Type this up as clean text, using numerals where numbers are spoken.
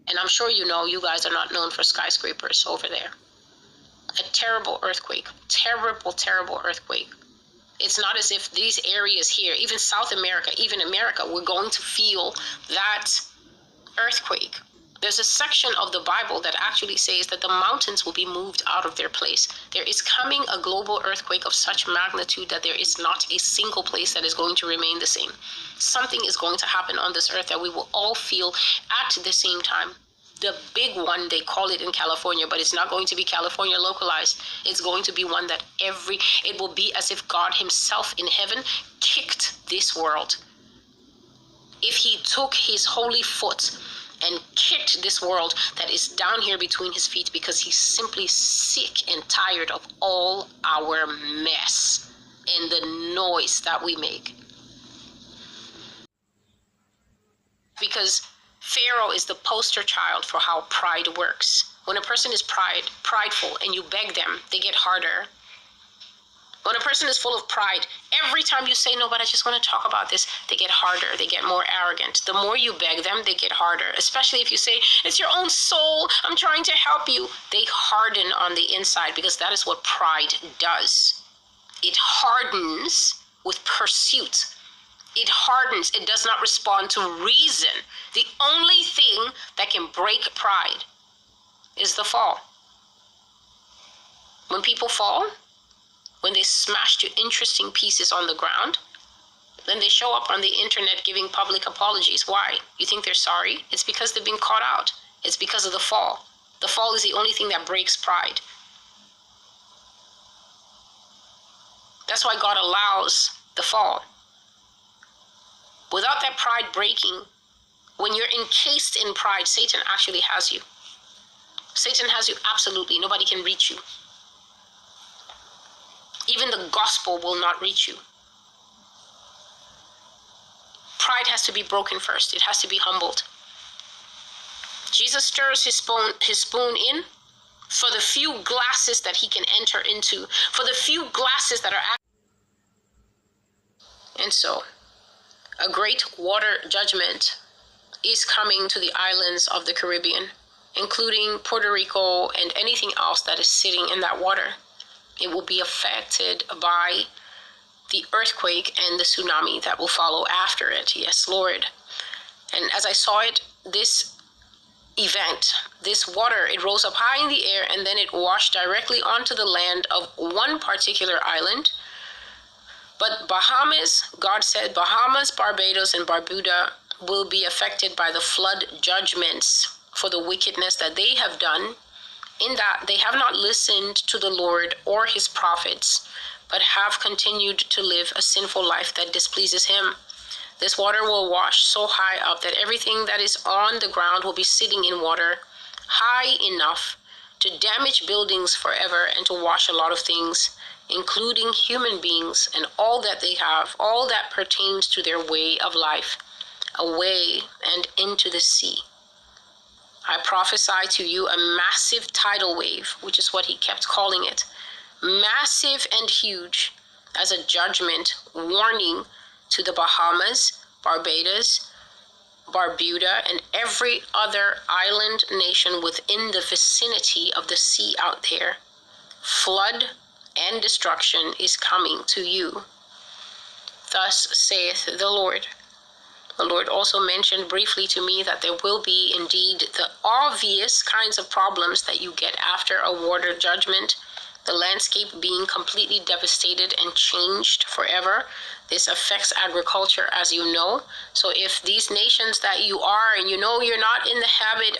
And I'm sure you know, you guys are not known for skyscrapers over there. A terrible earthquake, terrible, terrible earthquake. It's not as if these areas here, even South America, even America, we're going to feel that earthquake. There's a section of the Bible that actually says that the mountains will be moved out of their place. There is coming a global earthquake of such magnitude that there is not a single place that is going to remain the same. Something is going to happen on this earth that we will all feel at the same time. The big one, they call it in California, but it's not going to be California localized. It's going to be one that it will be as if God himself in heaven kicked this world. If he took his holy foot and kicked this world that is down here between his feet, because he's simply sick and tired of all our mess and the noise that we make. Because Pharaoh is the poster child for how pride works. When a person is prideful and you beg them, they get harder. When a person is full of pride, every time you say, no, but I just want to talk about this, they get harder, they get more arrogant. The more you beg them, they get harder. Especially if you say, it's your own soul, I'm trying to help you. They harden on the inside, because that is what pride does. It hardens with pursuit. It hardens, it does not respond to reason. The only thing that can break pride is the fall. When people fall, when they smash to interesting pieces on the ground, then they show up on the internet giving public apologies. Why? You think they're sorry? It's because they've been caught out. It's because of the fall. The fall is the only thing that breaks pride. That's why God allows the fall. Without that pride breaking, when you're encased in pride, Satan actually has you. Satan has you absolutely. Nobody can reach you. Even the gospel will not reach you. Pride has to be broken first. It has to be humbled. Jesus stirs his spoon in for the few glasses that he can enter into, for the few glasses that are. And so, a great water judgment is coming to the islands of the Caribbean, including Puerto Rico and anything else that is sitting in that water. It will be affected by the earthquake and the tsunami that will follow after it. Yes, Lord. And as I saw it, this event, this water, it rose up high in the air and then it washed directly onto the land of one particular island. But Bahamas, God said, Bahamas, Barbados, and Barbuda will be affected by the flood judgments for the wickedness that they have done, in that they have not listened to the Lord or his prophets, but have continued to live a sinful life that displeases him. This water will wash so high up that everything that is on the ground will be sitting in water high enough to damage buildings forever and to wash a lot of things, including human beings and all that they have, all that pertains to their way of life, away and into the sea. I prophesy to you a massive tidal wave, which is what he kept calling it, massive and huge, as a judgment warning to the Bahamas, Barbados, Barbuda, and every other island nation within the vicinity of the sea out there. Flood and destruction is coming to you. Thus saith the Lord. The Lord also mentioned briefly to me that there will be indeed the obvious kinds of problems that you get after a water judgment, the landscape being completely devastated and changed forever. This affects agriculture, as you know. So if these nations that you are, and you know you're not in the habit